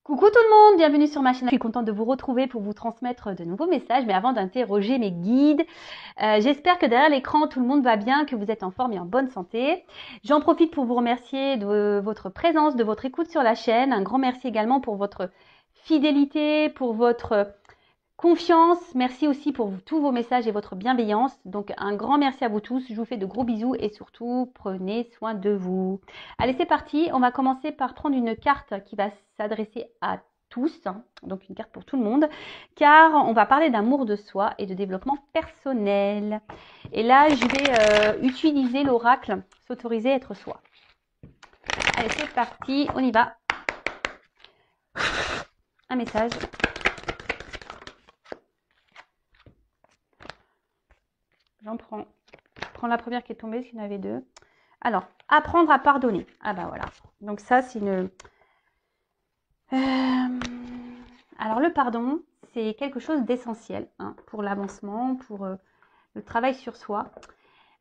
Coucou tout le monde, bienvenue sur ma chaîne. Je suis contente de vous retrouver pour vous transmettre de nouveaux messages, mais avant d'interroger mes guides, j'espère que derrière l'écran tout le monde va bien, que vous êtes en forme et en bonne santé. J'en profite pour vous remercier de votre présence, de votre écoute sur la chaîne. Un grand merci également pour votre fidélité, pour votre confiance. Merci aussi pour tous vos messages et votre bienveillance. Donc un grand merci à vous tous. Je vous fais de gros bisous et surtout prenez soin de vous. Allez, c'est parti. On va commencer par prendre une carte qui va s'adresser à tous, hein, donc une carte pour tout le monde, car on va parler d'amour de soi et de développement personnel. Et là, je vais utiliser l'oracle s'autoriser à être soi. Allez, c'est parti. On y va. Un message. J'en prends. Je prends la première qui est tombée, parce qu'il y en avait deux. Alors, apprendre à pardonner. Ah bah voilà. Donc ça, c'est une... Alors le pardon, c'est quelque chose d'essentiel hein, pour l'avancement, pour le travail sur soi.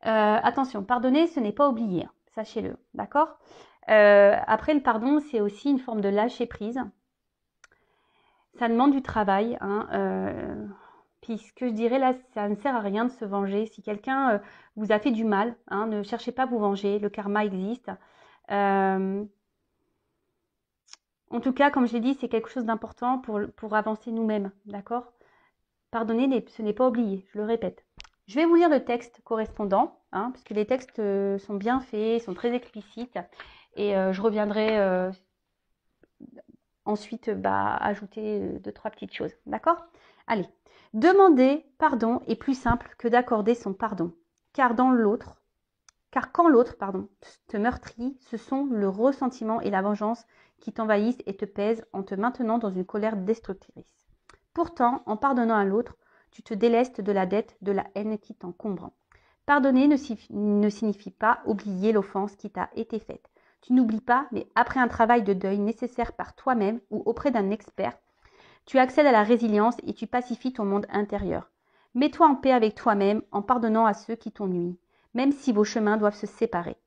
Attention, pardonner, ce n'est pas oublier. Hein, sachez-le, d'accord. Après, le pardon, c'est aussi une forme de lâcher prise. Ça demande du travail. Hein, puis ce que je dirais là, ça ne sert à rien de se venger. Si quelqu'un vous a fait du mal, hein, ne cherchez pas à vous venger. Le karma existe. En tout cas, comme je l'ai dit, c'est quelque chose d'important pour avancer nous-mêmes. D'accord? Pardonner, ce n'est pas oublier. Je le répète. Je vais vous lire le texte correspondant, hein, parce que les textes sont bien faits, sont très explicites. Et je reviendrai ensuite ajouter deux, trois petites choses. D'accord? Allez. Demander pardon est plus simple que d'accorder son pardon. Car quand l'autre, te meurtrit, ce sont le ressentiment et la vengeance qui t'envahissent et te pèsent en te maintenant dans une colère destructrice. Pourtant, en pardonnant à l'autre, tu te délestes de la dette, de la haine qui t'encombre. Pardonner ne signifie pas oublier l'offense qui t'a été faite. Tu n'oublies pas, mais après un travail de deuil nécessaire par toi-même ou auprès d'un expert, tu accèdes à la résilience et tu pacifies ton monde intérieur. Mets-toi en paix avec toi-même en pardonnant à ceux qui t'ont nui, même si vos chemins doivent se séparer.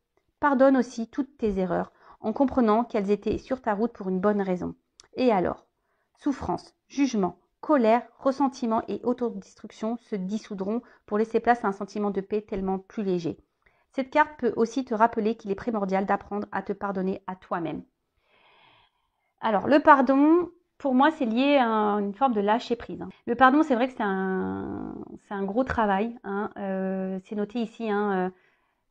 Pardonne aussi toutes tes erreurs, en comprenant qu'elles étaient sur ta route pour une bonne raison. Et alors, souffrance, jugement, colère, ressentiment et autodestruction se dissoudront pour laisser place à un sentiment de paix tellement plus léger. Cette carte peut aussi te rappeler qu'il est primordial d'apprendre à te pardonner à toi-même. Alors, le pardon, pour moi, c'est lié à une forme de lâcher prise. Hein. Le pardon, c'est vrai que c'est un gros travail. Hein. C'est noté ici, hein,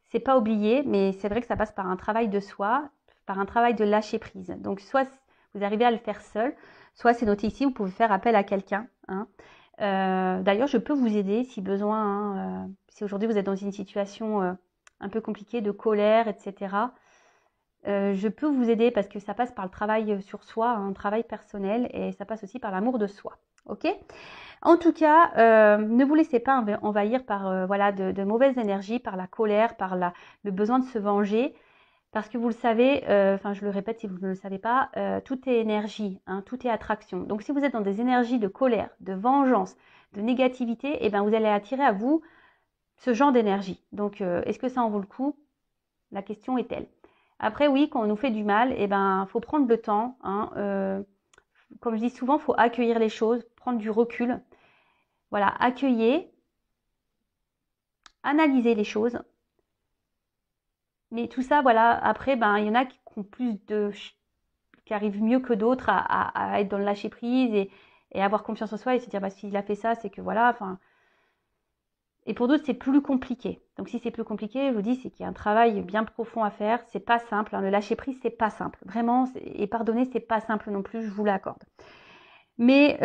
c'est pas oublié, mais c'est vrai que ça passe par un travail de soi, par un travail de lâcher prise. Donc, soit vous arrivez à le faire seul, soit c'est noté ici, vous pouvez faire appel à quelqu'un. Hein. D'ailleurs, je peux vous aider si besoin. Hein, si aujourd'hui vous êtes dans une situation un peu compliquée de colère, etc. Je peux vous aider parce que ça passe par le travail sur soi, un travail personnel, et ça passe aussi par l'amour de soi. Ok? En tout cas, ne vous laissez pas envahir par de mauvaises énergies, par la colère, par le besoin de se venger. Parce que vous le savez, je le répète si vous ne le savez pas, tout est énergie, hein, tout est attraction. Donc si vous êtes dans des énergies de colère, de vengeance, de négativité, eh ben, vous allez attirer à vous ce genre d'énergie. Donc est-ce que ça en vaut le coup? La question est telle. Après, oui, quand on nous fait du mal, eh ben, faut prendre le temps. Hein, comme je dis souvent, il faut accueillir les choses, prendre du recul. Voilà, accueillir, analyser les choses. Mais tout ça, voilà, après, il y en a qui ont qui arrivent mieux que d'autres à être dans le lâcher prise et avoir confiance en soi et se dire, s'il a fait ça, c'est que voilà, enfin. Et pour d'autres, c'est plus compliqué. Donc si c'est plus compliqué, je vous dis, c'est qu'il y a un travail bien profond à faire. C'est pas simple. Hein. Le lâcher prise, c'est pas simple. Vraiment, et pardonner, c'est pas simple non plus, je vous l'accorde. Mais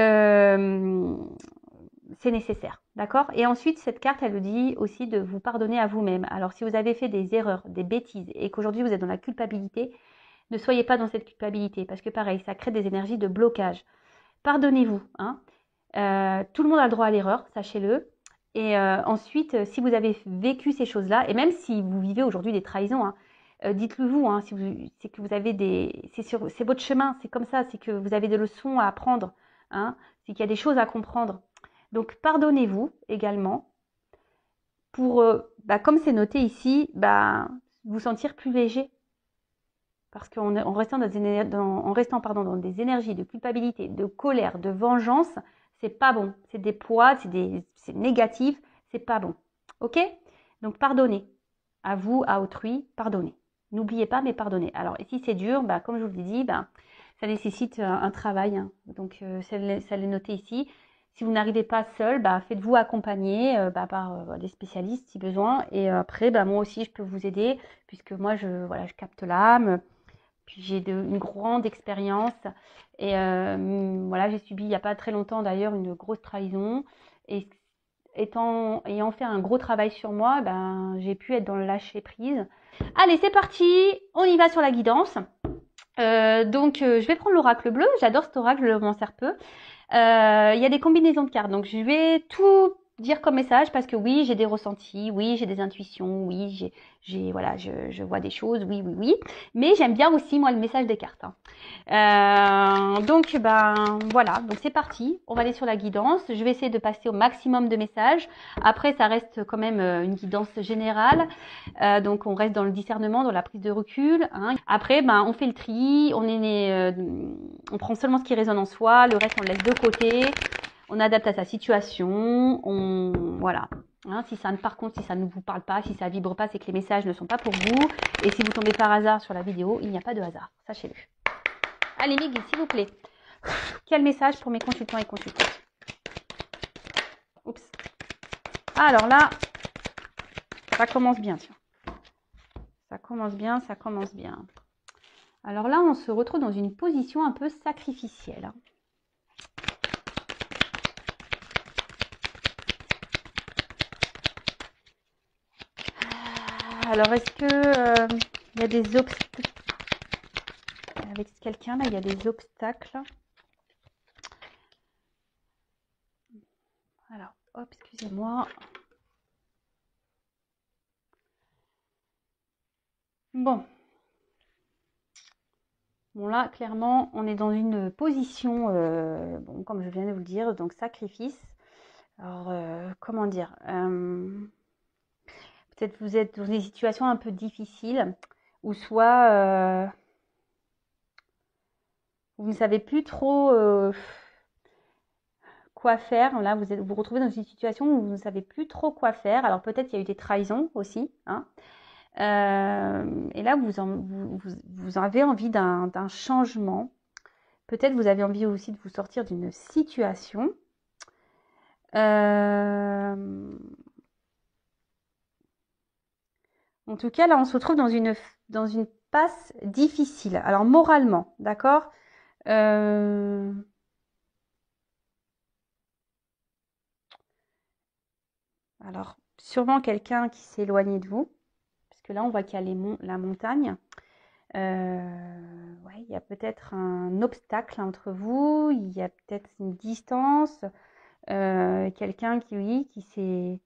c'est nécessaire. D'accord? Et ensuite, cette carte, elle vous dit aussi de vous pardonner à vous-même. Alors si vous avez fait des erreurs, des bêtises, et qu'aujourd'hui vous êtes dans la culpabilité, ne soyez pas dans cette culpabilité. Parce que pareil, ça crée des énergies de blocage. Pardonnez-vous. Hein. Tout le monde a le droit à l'erreur, sachez-le. Et ensuite, si vous avez vécu ces choses-là, et même si vous vivez aujourd'hui des trahisons, hein, dites-le vous, hein, c'est que vous avez c'est votre chemin, c'est comme ça, c'est que vous avez des leçons à apprendre, hein, c'est qu'il y a des choses à comprendre. Donc pardonnez-vous également pour, comme c'est noté ici, vous sentir plus léger. Parce qu'en restant, en restant pardon, dans des énergies de culpabilité, de colère, de vengeance, c'est pas bon. C'est des poids, c'est négatif, c'est pas bon. Ok? Donc pardonnez. À vous, à autrui, pardonnez. N'oubliez pas, mais pardonnez. Alors, et si c'est dur, bah, comme je vous l'ai dit, bah, ça nécessite un travail. Hein. Donc, ça l'est noté ici. Si vous n'arrivez pas seul, bah, faites-vous accompagner par des spécialistes si besoin. Et après, bah, moi aussi, je peux vous aider puisque moi, voilà, je capte l'âme. Puis j'ai une grande expérience. Et voilà, j'ai subi il n'y a pas très longtemps d'ailleurs une grosse trahison. Et ayant fait un gros travail sur moi, ben, j'ai pu être dans le lâcher prise. Allez, c'est parti, on y va sur la guidance. Je vais prendre l'oracle bleu. J'adore cet oracle, je m'en sers peu. Il y a des combinaisons de cartes, donc je vais tout dire comme message parce que oui, j'ai des ressentis, oui, j'ai des intuitions, oui, voilà, je vois des choses, oui. Mais j'aime bien aussi moi le message des cartes. Hein. Ben voilà, donc c'est parti. On va aller sur la guidance. Je vais essayer de passer au maximum de messages. Après, ça reste quand même une guidance générale. Donc on reste dans le discernement, dans la prise de recul. Hein. Après, ben on fait le tri. On prend seulement ce qui résonne en soi. Le reste, on le laisse de côté. On adapte à sa situation. Voilà. Hein, par contre, si ça ne vous parle pas, si ça vibre pas, c'est que les messages ne sont pas pour vous. Et si vous tombez par hasard sur la vidéo, il n'y a pas de hasard. Sachez-le. Allez, mes guides, s'il vous plaît. Quel message pour mes consultants et consultantes? Oups. Alors là, ça commence bien, tiens. Ça commence bien, ça commence bien. Alors là, on se retrouve dans une position un peu sacrificielle. Alors, est-ce que il y a des obstacles avec quelqu'un là? Il y a des obstacles. Alors, hop, excusez-moi. Bon, là, clairement, on est dans une position, bon, comme je viens de vous le dire, donc sacrifice. Alors, comment dire peut-être vous êtes dans des situations un peu difficiles, ou soit vous ne savez plus trop quoi faire. Là, vous vous retrouvez dans une situation où vous ne savez plus trop quoi faire. Alors peut-être il y a eu des trahisons aussi. Hein. Et là, vous avez envie d'un changement. Peut-être vous avez envie aussi de vous sortir d'une situation. En tout cas, là, on se retrouve dans une passe difficile. Alors, moralement, d'accord Alors, sûrement quelqu'un qui s'est éloigné de vous. Parce que là, on voit qu'il y a la montagne. Ouais, il y a peut-être un obstacle entre vous. Il y a peut-être une distance. Quelqu'un qui s'est...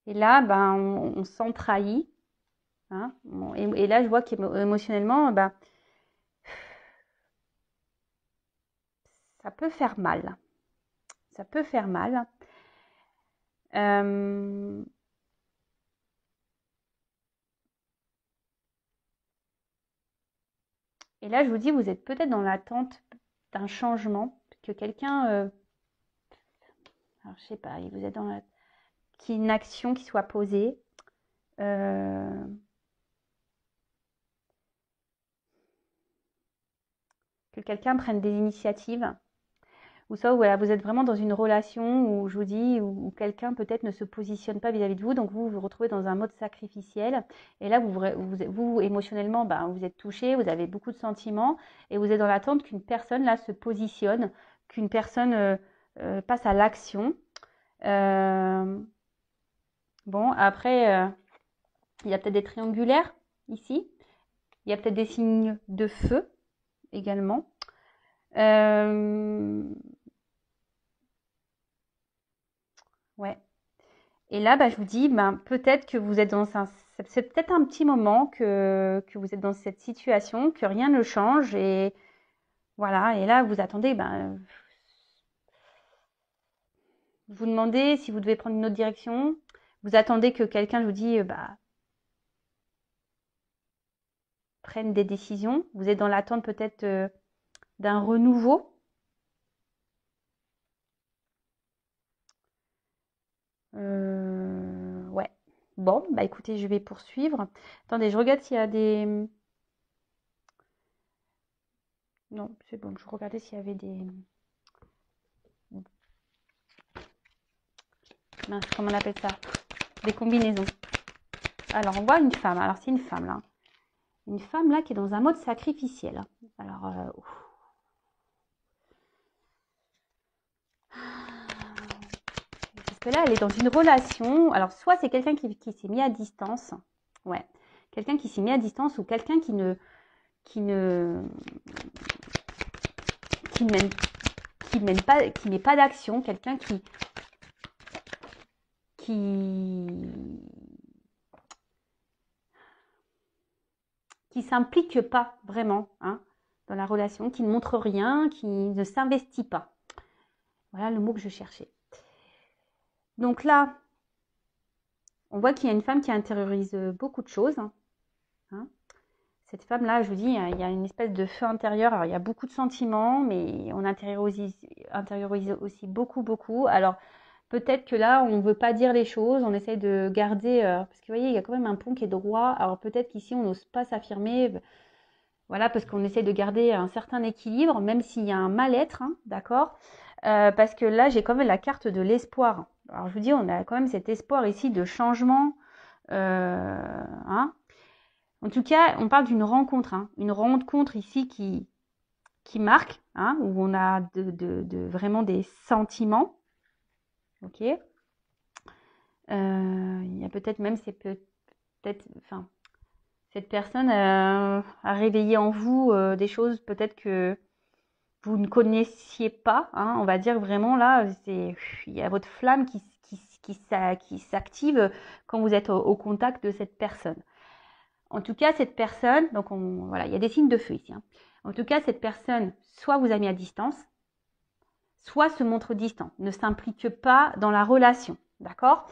Et là, ben, on se sent trahi. Hein. Et là, je vois qu'émotionnellement, ben, ça peut faire mal. Ça peut faire mal. Et là, je vous dis, vous êtes peut-être dans l'attente d'un changement, que quelqu'un, alors je sais pas, vous êtes dans qu'il y ait une action qui soit posée. Que quelqu'un prenne des initiatives. Ou ça, voilà, vous êtes vraiment dans une relation où, je vous dis, où quelqu'un peut-être ne se positionne pas vis-à-vis de vous, donc vous vous retrouvez dans un mode sacrificiel. Et là, vous émotionnellement, ben, vous êtes touché, vous avez beaucoup de sentiments, et vous êtes dans l'attente qu'une personne, là, se positionne, qu'une personne passe à l'action. Bon, après, il y a peut-être des triangulaires, ici. Il y a peut-être des signes de feu, également. Ouais. Et là, bah, je vous dis, ben, peut-être que vous êtes c'est peut-être un petit moment que vous êtes dans cette situation, que rien ne change et voilà. Et là, vous attendez, ben, vous demandez si vous devez prendre une autre direction. Vous attendez que quelqu'un vous dise, bah, prennent des décisions. Vous êtes dans l'attente peut-être d'un renouveau. Ouais. Bon, bah écoutez, je vais poursuivre. Attendez, je regarde s'il y a des... Non, c'est bon, je regardais s'il y avait des... Mince, comment on appelle ça? Des combinaisons. Alors, on voit une femme. Alors, c'est une femme, là. Une femme, là, qui est dans un mode sacrificiel. Alors, parce que là, elle est dans une relation. Alors, soit c'est quelqu'un qui s'est mis à distance. Ouais. Quelqu'un qui s'est mis à distance ou quelqu'un qui ne... Qui ne... Qui mène... Qui mène pas... Qui met pas d'action. Quelqu'un qui... Qui s'implique pas vraiment hein, dans la relation, qui ne montre rien, qui ne s'investit pas. Voilà le mot que je cherchais. Donc là, on voit qu'il y a une femme qui intériorise beaucoup de choses. Hein. Cette femme-là, je vous dis, il y a une espèce de feu intérieur. Alors, il y a beaucoup de sentiments, mais on intériorise aussi beaucoup. Alors, peut-être que là, on ne veut pas dire les choses, on essaye de garder... parce que vous voyez, il y a quand même un pont qui est droit. Alors, peut-être qu'ici, on n'ose pas s'affirmer. Voilà, parce qu'on essaie de garder un certain équilibre, même s'il y a un mal-être, hein, d'accord parce que là, j'ai quand même la carte de l'espoir. Alors, je vous dis, on a quand même cet espoir ici de changement. Hein. En tout cas, on parle d'une rencontre. Hein, une rencontre ici qui marque, hein, où on a vraiment des sentiments. Ok. Il y a peut-être même, c'est peut-être... Enfin, cette personne a réveillé en vous des choses peut-être que vous ne connaissiez pas. Hein, on va dire vraiment là, il y a votre flamme qui s'active quand vous êtes au contact de cette personne. En tout cas, cette personne, donc voilà, il y a des signes de feu ici. Hein. En tout cas, cette personne, soit vous a mis à distance, soit se montre distant, ne s'implique pas dans la relation. D'accord ?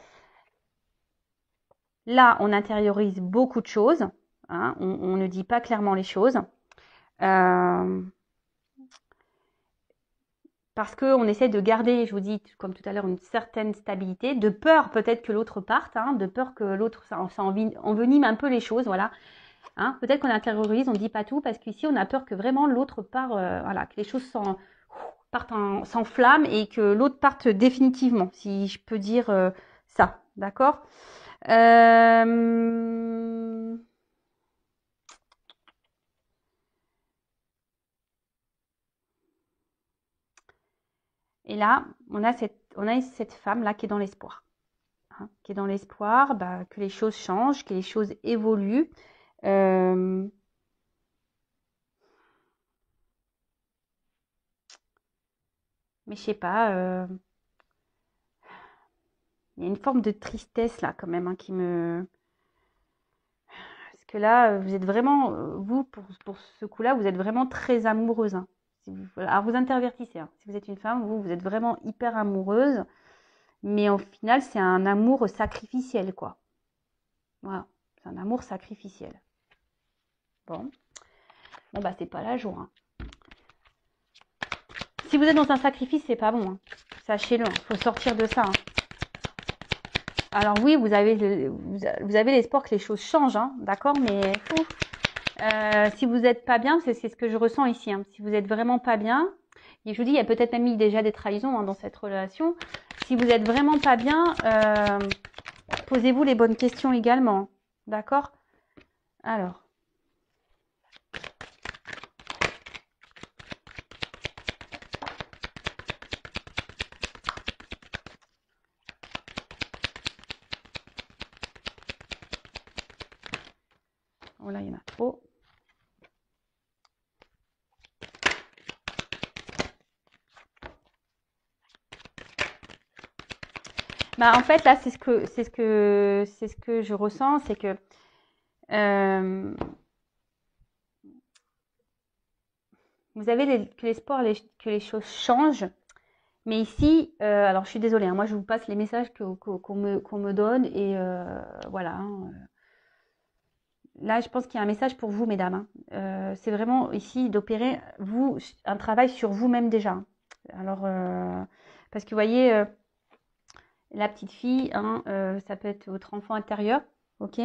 Là, on intériorise beaucoup de choses. Hein, on ne dit pas clairement les choses. Parce qu'on essaie de garder, je vous dis, comme tout à l'heure, une certaine stabilité, de peur peut-être que l'autre parte, hein, de peur que l'autre, ça envenime un peu les choses, voilà. Hein, peut-être qu'on intériorise, on ne dit pas tout, parce qu'ici, on a peur que vraiment l'autre part, voilà, que les choses s'enflamment et que l'autre parte définitivement, si je peux dire ça, d'accord Et là, on a cette femme-là qui est dans l'espoir. Hein, qui est dans l'espoir que les choses changent, que les choses évoluent. Mais je sais pas, il y a une forme de tristesse là quand même hein, qui me... Parce que là, vous êtes vraiment, vous, pour ce coup-là, vous êtes vraiment très amoureuse. Hein. Alors vous intervertissez. Hein. Si vous êtes une femme, vous êtes vraiment hyper amoureuse. Mais au final, c'est un amour sacrificiel, quoi. Voilà, c'est un amour sacrificiel. Bon, bah c'est pas la joie. Hein. Si vous êtes dans un sacrifice, c'est pas bon. Hein. Sachez-le, il faut sortir de ça. Hein. Alors oui, vous avez l'espoir que les choses changent, hein, d'accord, mais si vous n'êtes pas bien, c'est ce que je ressens ici. Hein. Si vous n'êtes vraiment pas bien, et je vous dis, il y a peut-être même eu déjà des trahisons hein, dans cette relation. Si vous n'êtes vraiment pas bien, posez-vous les bonnes questions également, d'accord? Alors. Oh là, il y en a trop. Bah, en fait, là, c'est ce que je ressens, c'est que vous avez l'espoir que les choses changent. Mais ici, alors je suis désolée, hein, moi je vous passe les messages qu'on me donne et voilà. Hein, là, je pense qu'il y a un message pour vous, mesdames. Hein. C'est vraiment ici d'opérer, vous, un travail sur vous-même déjà. Hein. Alors, parce que vous voyez, la petite fille, hein, ça peut être votre enfant intérieur, ok.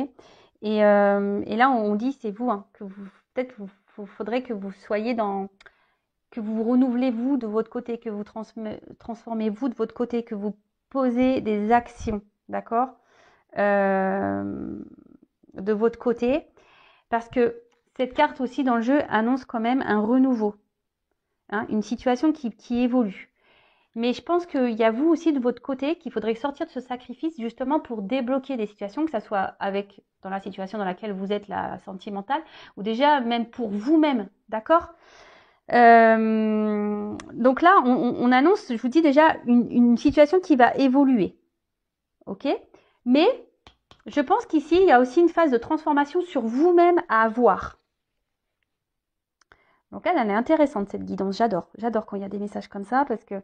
Et là, on dit, c'est vous, hein, que vous, peut-être, faudrait que vous soyez dans, que vous vous renouvelez vous de votre côté, que vous transformez vous de votre côté, que vous posez des actions, d'accord, de votre côté, parce que cette carte aussi dans le jeu annonce quand même un renouveau, hein, une situation qui évolue. Mais je pense qu'il y a vous aussi de votre côté qu'il faudrait sortir de ce sacrifice justement pour débloquer des situations, que ça soit avec dans la situation dans laquelle vous êtes, la sentimentale, ou déjà même pour vous-même, d'accord. Donc là, on annonce, je vous dis déjà, une situation qui va évoluer, ok. Mais je pense qu'ici, il y a aussi une phase de transformation sur vous-même à avoir. Donc elle est intéressante cette guidance, j'adore quand il y a des messages comme ça parce que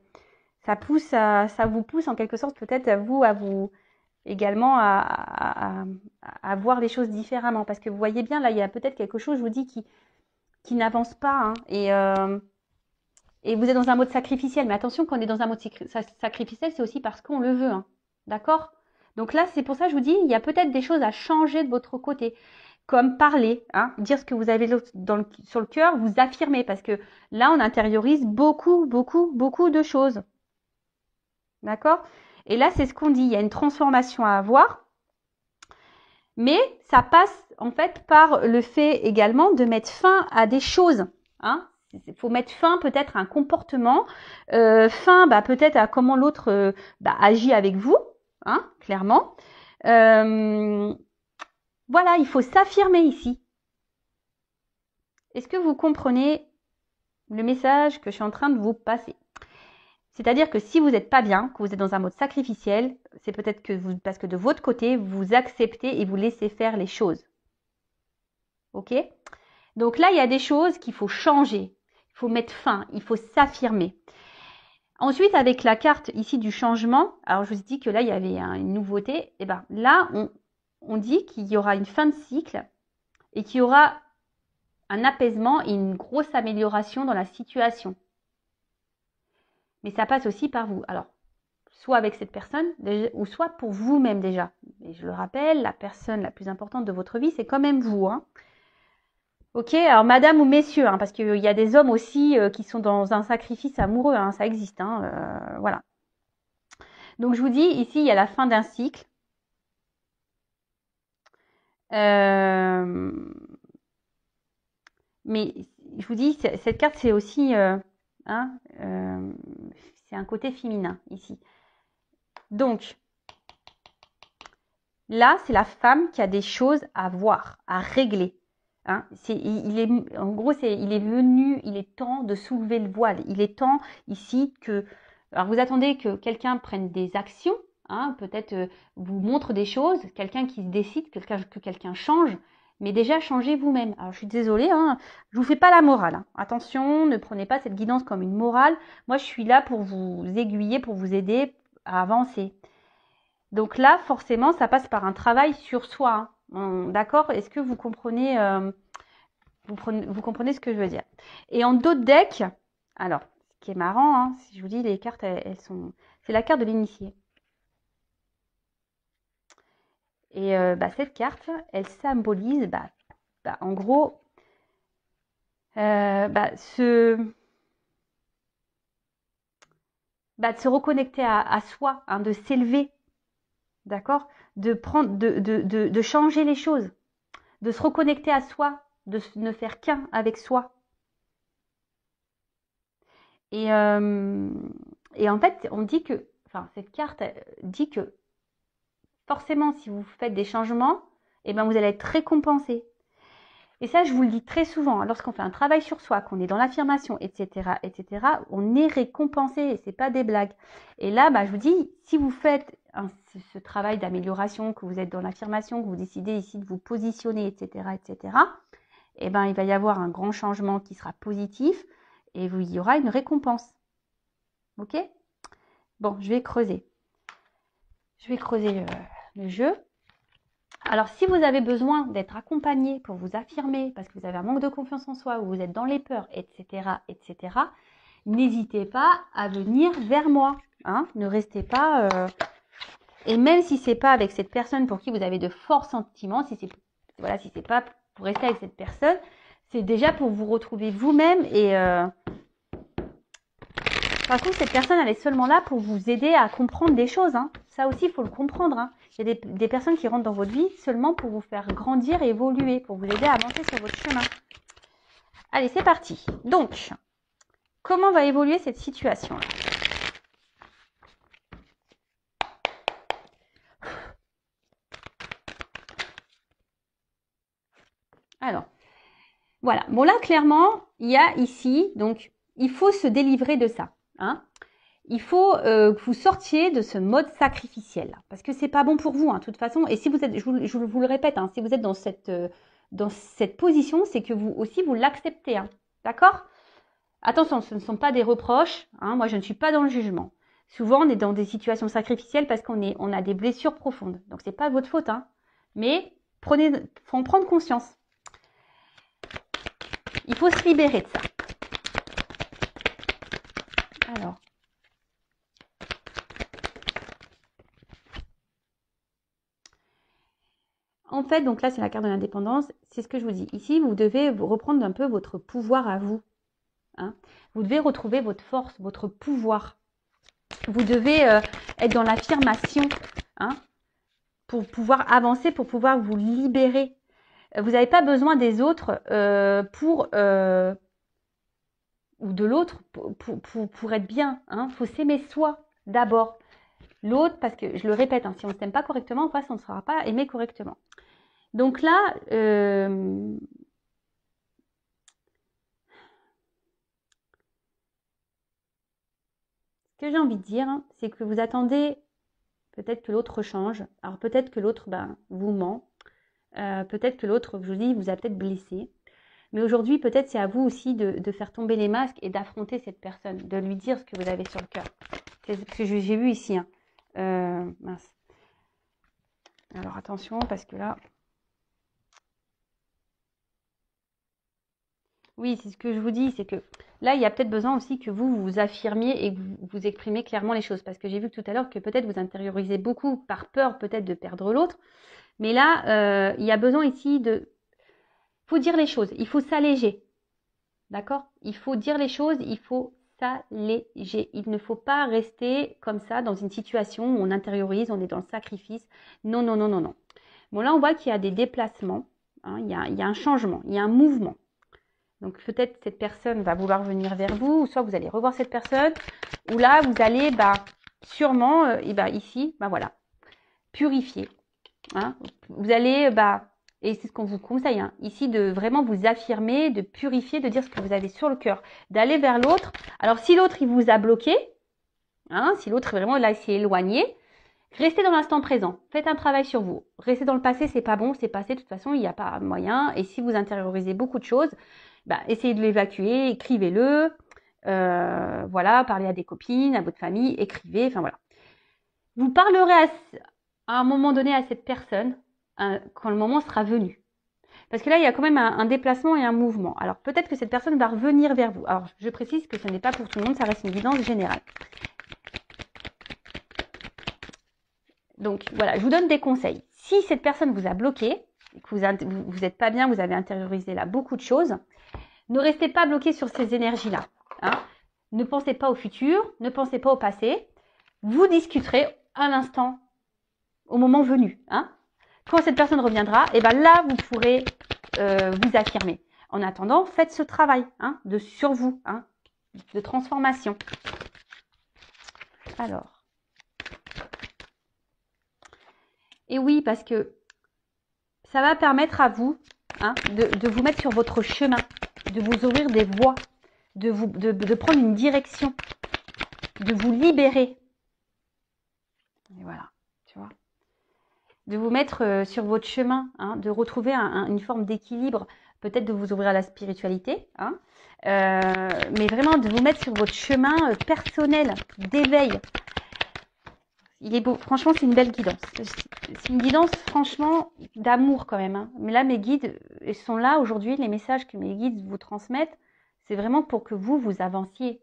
ça vous pousse en quelque sorte peut-être à vous également à voir les choses différemment parce que vous voyez bien là il y a peut-être quelque chose je vous dis qui n'avance pas hein, et vous êtes dans un mode sacrificiel mais attention quand on est dans un mode sacrificiel c'est aussi parce qu'on le veut hein, d'accord. Donc là c'est pour ça que je vous dis il y a peut-être des choses à changer de votre côté comme parler, hein, dire ce que vous avez sur le cœur, vous affirmer parce que là on intériorise beaucoup de choses. D'accord. Et là, c'est ce qu'on dit. Il y a une transformation à avoir. Mais ça passe en fait par le fait également de mettre fin à des choses. Hein. Il faut mettre fin peut-être à un comportement, fin peut-être à comment l'autre agit avec vous, hein, clairement. Voilà, il faut s'affirmer ici. Est-ce que vous comprenez le message que je suis en train de vous passer ? C'est-à-dire que si vous n'êtes pas bien, que vous êtes dans un mode sacrificiel, c'est peut-être que parce que de votre côté, vous acceptez et vous laissez faire les choses. Ok ? Donc là, il y a des choses qu'il faut changer. Il faut mettre fin, il faut s'affirmer. Ensuite, avec la carte ici du changement, alors je vous ai dit que là, il y avait une nouveauté. Et bien là, on dit qu'il y aura une fin de cycle et qu'il y aura un apaisement et une grosse amélioration dans la situation. Mais ça passe aussi par vous. Alors, soit avec cette personne, ou soit pour vous-même déjà. Et je le rappelle, la personne la plus importante de votre vie, c'est quand même vous. Hein. Ok, alors madame ou messieurs, hein, parce qu'il y a des hommes aussi qui sont dans un sacrifice amoureux, hein, ça existe. Hein, voilà. Donc je vous dis, ici, il y a la fin d'un cycle. Mais je vous dis, cette carte, c'est aussi... c'est un côté féminin, ici. Donc, là, c'est la femme qui a des choses à voir, à régler. Hein, en gros, il est venu, il est temps de soulever le voile. Il est temps ici que... Alors, vous attendez que quelqu'un prenne des actions, hein, peut-être vous montre des choses, quelqu'un qui se décide, que quelqu'un change, mais déjà, changez vous-même. Alors, je suis désolée, hein, je vous fais pas la morale. Hein. Attention, ne prenez pas cette guidance comme une morale. Moi, je suis là pour vous aiguiller, pour vous aider à avancer. Donc là, forcément, ça passe par un travail sur soi. Hein. D'accord? Est-ce que vous comprenez, vous comprenez ce que je veux dire? Et en d'autres decks, alors, ce qui est marrant, hein, si je vous dis, les cartes, elles sont... C'est la carte de l'initié. Et cette carte, elle symbolise, en gros, de se reconnecter à soi, hein, de s'élever. D'accord? De changer les choses, de se reconnecter à soi, de ne faire qu'un avec soi. Et en fait, on dit que, cette carte dit que forcément, si vous faites des changements, vous allez être récompensé. Et ça, je vous le dis très souvent, hein, lorsqu'on fait un travail sur soi, qu'on est dans l'affirmation, etc., on est récompensé et c'est pas des blagues. Et là, je vous dis, si vous faites ce travail d'amélioration, que vous êtes dans l'affirmation, que vous décidez ici de vous positionner, etc., il va y avoir un grand changement qui sera positif et il y aura une récompense. Ok ? Bon, je vais creuser. Je vais creuser le jeu. Alors, si vous avez besoin d'être accompagné pour vous affirmer, parce que vous avez un manque de confiance en soi, ou vous êtes dans les peurs, etc., n'hésitez pas à venir vers moi. Hein, ne restez pas... Et même si c'est pas avec cette personne pour qui vous avez de forts sentiments, si c'est pas pour rester avec cette personne, c'est déjà pour vous retrouver vous-même. Et par contre, cette personne, elle est seulement là pour vous aider à comprendre des choses. Hein. Ça aussi, il faut le comprendre. Hein. Il y a des personnes qui rentrent dans votre vie seulement pour vous faire grandir et évoluer, pour vous aider à avancer sur votre chemin. Allez, c'est parti. Donc, comment va évoluer cette situation-là ? Alors, voilà. Bon, là, clairement, il y a ici, donc, il faut se délivrer de ça. Hein. Il faut que vous sortiez de ce mode sacrificiel. Parce que c'est pas bon pour vous, hein, de toute façon. Et si vous êtes, je vous le répète, hein, si vous êtes dans cette position, c'est que vous aussi, vous l'acceptez. Hein, d'accord ? Attention, ce ne sont pas des reproches. Hein, moi, je ne suis pas dans le jugement. Souvent, on est dans des situations sacrificielles parce on a des blessures profondes. Donc, c'est pas votre faute. Hein, mais faut en prendre conscience. Il faut se libérer de ça. Alors. En fait, donc là, c'est la carte de l'indépendance. C'est ce que je vous dis. Ici, vous devez reprendre un peu votre pouvoir à vous. Hein. Vous devez retrouver votre force, votre pouvoir. Vous devez être dans l'affirmation, hein, pour pouvoir avancer, pour pouvoir vous libérer. Vous n'avez pas besoin des autres ou de l'autre pour être bien. Il faut s'aimer soi d'abord. L'autre, parce que je le répète, hein, si on ne s'aime pas correctement, en face, on ne sera pas aimé correctement. Donc là, ce que j'ai envie de dire, hein, c'est que vous attendez peut-être que l'autre change. Alors peut-être que l'autre vous ment. Peut-être que l'autre, je vous dis, vous a peut-être blessé. Mais aujourd'hui, peut-être c'est à vous aussi de faire tomber les masques et d'affronter cette personne, de lui dire ce que vous avez sur le cœur. C'est ce que j'ai vu ici. Hein. Mince. Alors attention, parce que là... Oui, c'est ce que je vous dis, c'est que là, il y a peut-être besoin aussi que vous vous affirmiez et que vous exprimiez clairement les choses. Parce que j'ai vu tout à l'heure que peut-être vous intériorisez beaucoup par peur peut-être de perdre l'autre. Mais là, il y a besoin ici de... Il faut dire les choses, il faut s'alléger. D'accord ? Il faut dire les choses, il faut s'alléger. Il ne faut pas rester comme ça dans une situation où on intériorise, on est dans le sacrifice. Non, non, non, non, non. Bon, là, on voit qu'il y a des déplacements. Hein, il y a un changement, il y a un mouvement. Donc peut-être cette personne va vouloir venir vers vous, ou soit vous allez revoir cette personne, ou là vous allez sûrement, ici, voilà, purifier. Hein. Vous allez, et c'est ce qu'on vous conseille, hein, ici de vraiment vous affirmer, de purifier, de dire ce que vous avez sur le cœur, d'aller vers l'autre. Alors si l'autre il vous a bloqué, hein, si l'autre vraiment là s'est éloigné, restez dans l'instant présent, faites un travail sur vous. Restez dans le passé, c'est pas bon, c'est passé, de toute façon il n'y a pas moyen. Et si vous intériorisez beaucoup de choses, essayez de l'évacuer, écrivez-le, voilà, parlez à des copines, à votre famille, écrivez, enfin voilà. Vous parlerez à un moment donné à cette personne quand le moment sera venu. Parce que là, il y a quand même un déplacement et un mouvement. Alors peut-être que cette personne va revenir vers vous. Alors je précise que ce n'est pas pour tout le monde, ça reste une guidance générale. Donc voilà, je vous donne des conseils. Si cette personne vous a bloqué, que vous n'êtes pas bien, vous avez intériorisé là beaucoup de choses, ne restez pas bloqué sur ces énergies-là. Hein. Ne pensez pas au futur, ne pensez pas au passé. Vous discuterez à l'instant, au moment venu. Hein. Quand cette personne reviendra, et là, vous pourrez vous affirmer. En attendant, faites ce travail sur vous, de transformation. Alors. Et oui, parce que ça va permettre à vous de vous mettre sur votre chemin, de vous ouvrir des voies, de prendre une direction, de vous libérer. Et voilà, tu vois. De vous mettre sur votre chemin, de retrouver une forme d'équilibre, peut-être de vous ouvrir à la spiritualité, mais vraiment de vous mettre sur votre chemin personnel d'éveil. Il est beau. Franchement, c'est une belle guidance. C'est une guidance, franchement, d'amour quand même. Hein. Mais là, mes guides sont là aujourd'hui. Les messages que mes guides vous transmettent, c'est vraiment pour que vous avanciez,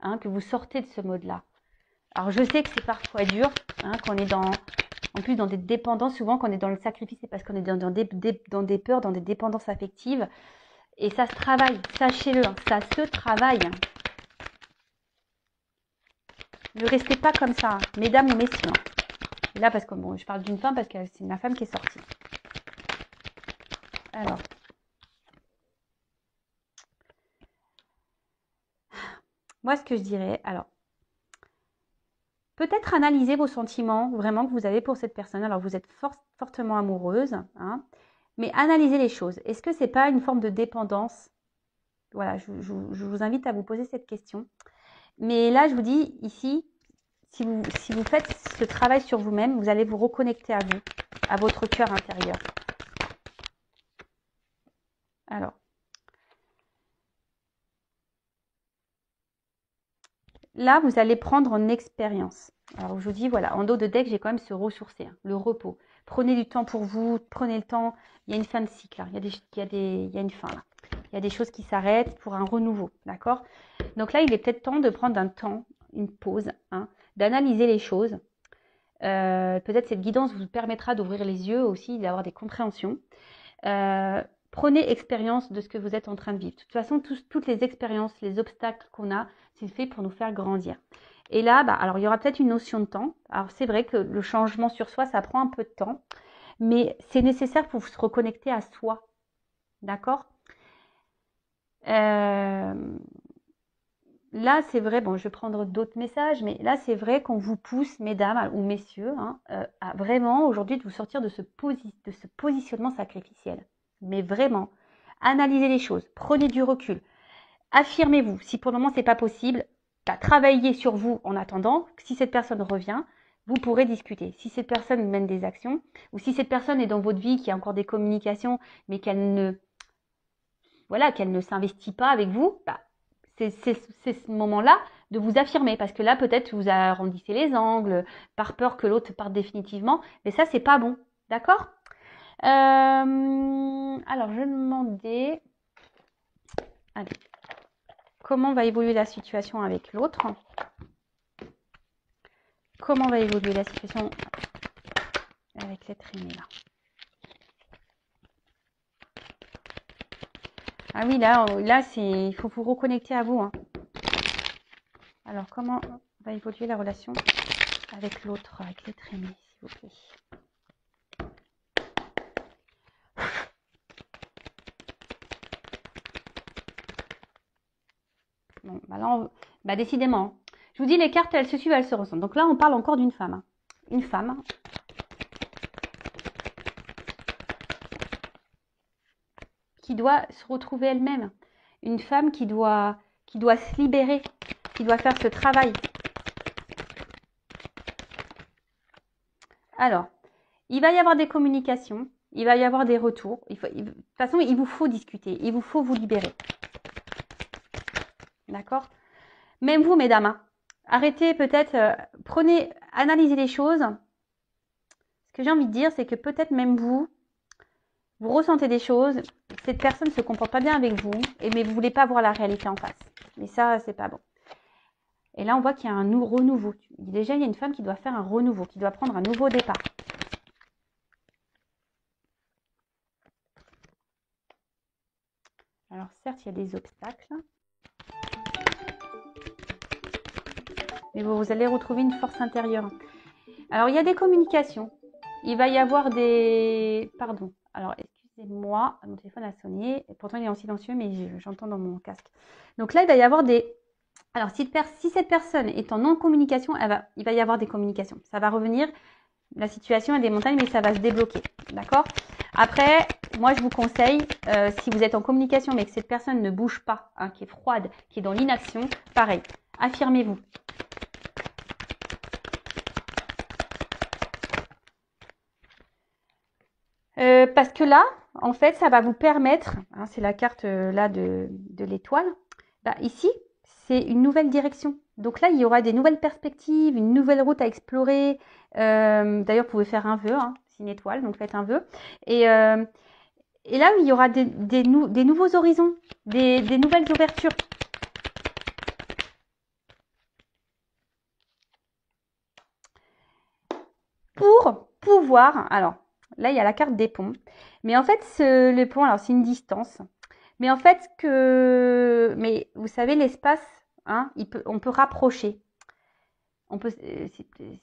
hein, que vous sortez de ce mode-là. Alors, je sais que c'est parfois dur, hein, qu'on est en plus dans des dépendances. Souvent, quand on est dans le sacrifice, c'est parce qu'on est dans des peurs, dans des dépendances affectives. Et ça se travaille, sachez-le, hein, ça se travaille. Ne restez pas comme ça, hein, mesdames ou messieurs. Et là, parce que bon, je parle d'une femme parce que c'est ma femme qui est sortie. Alors. Moi, ce que je dirais, alors, peut-être analyser vos sentiments vraiment que vous avez pour cette personne. Alors, vous êtes fortement amoureuse, hein, mais analysez les choses. Est-ce que c'est pas une forme de dépendance? Voilà, je vous invite à vous poser cette question. Mais là, je vous dis ici, si vous faites ce travail sur vous-même, vous allez vous reconnecter à vous, à votre cœur intérieur. Alors, là, vous allez prendre en expérience. Alors, je vous dis, voilà, en dos de deck, j'ai quand même se ressourcer, hein, le repos. Prenez du temps pour vous, prenez le temps. Il y a une fin de cycle, là. Il y a une fin, là. Il y a des choses qui s'arrêtent pour un renouveau, d'accord? Donc là, il est peut-être temps de prendre un temps, une pause, hein, d'analyser les choses. Peut-être cette guidance vous permettra d'ouvrir les yeux aussi, d'avoir des compréhensions. Prenez expérience de ce que vous êtes en train de vivre. De toute façon, toutes les expériences, les obstacles qu'on a, c'est fait pour nous faire grandir. Et là, alors il y aura peut-être une notion de temps. Alors c'est vrai que le changement sur soi, ça prend un peu de temps, mais c'est nécessaire pour se reconnecter à soi. D'accord ? Là, c'est vrai, bon, je vais prendre d'autres messages, mais là, c'est vrai qu'on vous pousse, mesdames ou messieurs, hein, à vraiment aujourd'hui de vous sortir de ce positionnement sacrificiel. Mais vraiment, analysez les choses, prenez du recul, affirmez-vous. Si pour le moment, c'est pas possible, travaillez sur vous en attendant. Si cette personne revient, vous pourrez discuter. Si cette personne mène des actions, ou si cette personne est dans votre vie, qui a encore des communications, mais qu'elle ne s'investit pas avec vous, c'est ce moment-là de vous affirmer, parce que là, peut-être vous arrondissez les angles, par peur que l'autre parte définitivement, mais ça, c'est pas bon, d'accord ? Alors, je me demandais, allez, comment va évoluer la situation avec l'autre ? Comment va évoluer la situation avec l'être aimé, là ? Ah oui, là il faut vous reconnecter à vous, hein. Alors, comment va évoluer la relation avec l'autre, avec l'être aimé, s'il vous plaît ? Bon, là, décidément, je vous dis, les cartes, elles se suivent, elles se ressemblent. Donc là, on parle encore d'une femme. Hein. Une femme qui doit se retrouver elle-même. Une femme qui doit se libérer, qui doit faire ce travail. Alors, il va y avoir des communications, il va y avoir des retours. De toute façon, il vous faut discuter, il vous faut vous libérer. D'accord ? Même vous, mesdames, hein, arrêtez peut-être, analysez les choses. Ce que j'ai envie de dire, c'est que peut-être même vous ressentez des choses, cette personne ne se comporte pas bien avec vous, mais vous ne voulez pas voir la réalité en face. Mais ça, c'est pas bon. Et là, on voit qu'il y a un renouveau. Déjà, il y a une femme qui doit faire un renouveau, qui doit prendre un nouveau départ. Alors, certes, il y a des obstacles. Mais vous allez retrouver une force intérieure. Alors, il y a des communications. Il va y avoir des... Pardon. Alors, excusez-moi, mon téléphone a sonné. Pourtant, il est en silencieux, mais j'entends dans mon casque. Donc là, il va y avoir des... Alors, si cette personne est en non-communication, il va y avoir des communications. Ça va revenir. La situation est des montagnes, mais ça va se débloquer. D'accord ? Après, moi, je vous conseille, si vous êtes en communication, mais que cette personne ne bouge pas, hein, qui est froide, qui est dans l'inaction, pareil, affirmez-vous. Parce que là, en fait, ça va vous permettre, hein, c'est la carte là de l'étoile, ici, c'est une nouvelle direction. Donc là, il y aura des nouvelles perspectives, une nouvelle route à explorer. D'ailleurs, vous pouvez faire un vœu, hein, c'est une étoile, donc faites un vœu. Et là, il y aura des nouveaux horizons, des nouvelles ouvertures. Pour pouvoir, alors là, il y a la carte des ponts. Mais en fait, le pont, alors c'est une distance. Mais en fait, mais vous savez, l'espace, hein, on peut rapprocher.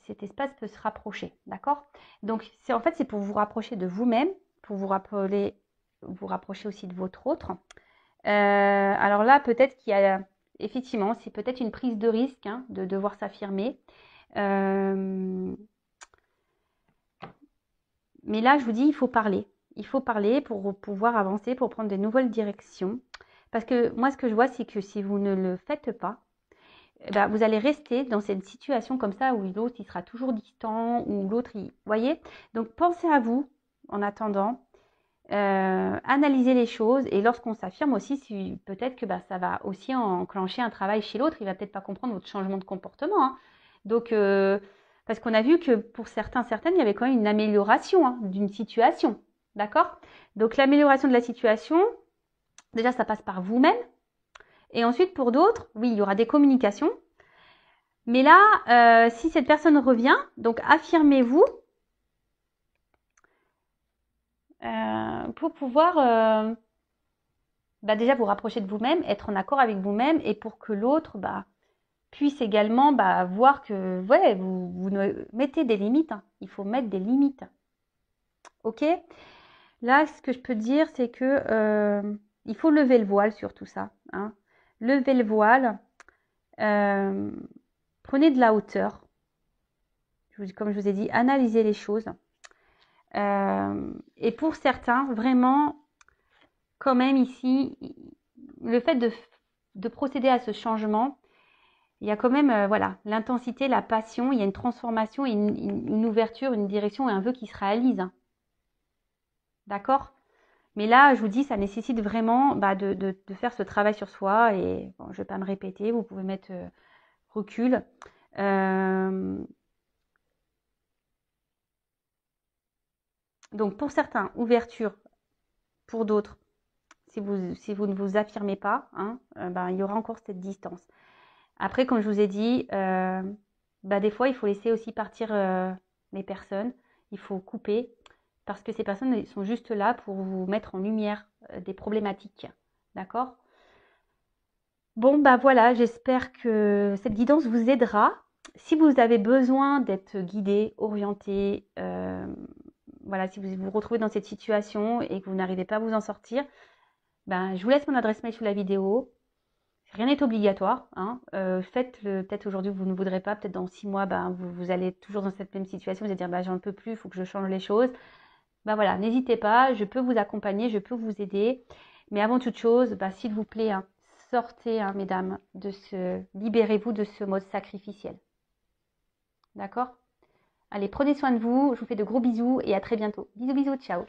Cet espace peut se rapprocher, d'accord? Donc, en fait, c'est pour vous rapprocher de vous-même, pour vous rapprocher aussi de votre autre. Alors là, peut-être qu'il y a, effectivement, c'est peut-être une prise de risque, hein, de devoir s'affirmer. Mais là, je vous dis, il faut parler. Il faut parler pour pouvoir avancer, pour prendre de nouvelles directions. Parce que moi, ce que je vois, c'est que si vous ne le faites pas, bah, vous allez rester dans cette situation comme ça où l'autre, il sera toujours distant, ou l'autre, vous voyez? Donc, pensez à vous en attendant. Analyser les choses. Et lorsqu'on s'affirme aussi, peut-être que bah, ça va aussi enclencher un travail chez l'autre. Il va peut-être pas comprendre votre changement de comportement. Hein. Donc, parce qu'on a vu que pour certaines, il y avait quand même une amélioration, hein, d'une situation. D'accord? Donc, l'amélioration de la situation, déjà, ça passe par vous-même. Et ensuite, pour d'autres, oui, il y aura des communications. Mais là, si cette personne revient, donc affirmez-vous pour pouvoir bah, déjà vous rapprocher de vous-même, être en accord avec vous-même, et pour que l'autre bah, puisse également bah, voir que ouais, vous mettez des limites. Hein. Il faut mettre des limites. Ok? Là, ce que je peux dire, c'est que il faut lever le voile sur tout ça. Hein. Levez le voile. Prenez de la hauteur. Comme je vous ai dit, analysez les choses. Et pour certains, vraiment, quand même ici, le fait de procéder à ce changement, il y a quand même voilà, l'intensité, la passion, il y a une transformation, une ouverture, une direction et un vœu qui se réalise. Hein. D'accord? Mais là, je vous dis, ça nécessite vraiment bah, de faire ce travail sur soi. Et bon, je ne vais pas me répéter, vous pouvez mettre recul. Donc pour certains, ouverture. Pour d'autres, si vous ne vous affirmez pas, hein, ben, il y aura encore cette distance. Après, comme je vous ai dit, bah, des fois, il faut laisser aussi partir les personnes. Il faut couper parce que ces personnes sont juste là pour vous mettre en lumière des problématiques. D'accord? Bon, bah voilà, j'espère que cette guidance vous aidera. Si vous avez besoin d'être guidé, orienté, voilà, si vous vous retrouvez dans cette situation et que vous n'arrivez pas à vous en sortir, ben, je vous laisse mon adresse mail sous la vidéo. Rien n'est obligatoire. Hein. Faites-le peut-être aujourd'hui, vous ne voudrez pas. Peut-être dans 6 mois, ben, vous allez toujours dans cette même situation. Vous allez dire, ben, j'en peux plus, il faut que je change les choses. Ben voilà, n'hésitez pas, je peux vous accompagner, je peux vous aider. Mais avant toute chose, ben, s'il vous plaît, hein, sortez, hein, mesdames, libérez-vous de ce mode sacrificiel. D'accord? Allez, prenez soin de vous. Je vous fais de gros bisous et à très bientôt. Bisous, bisous, ciao.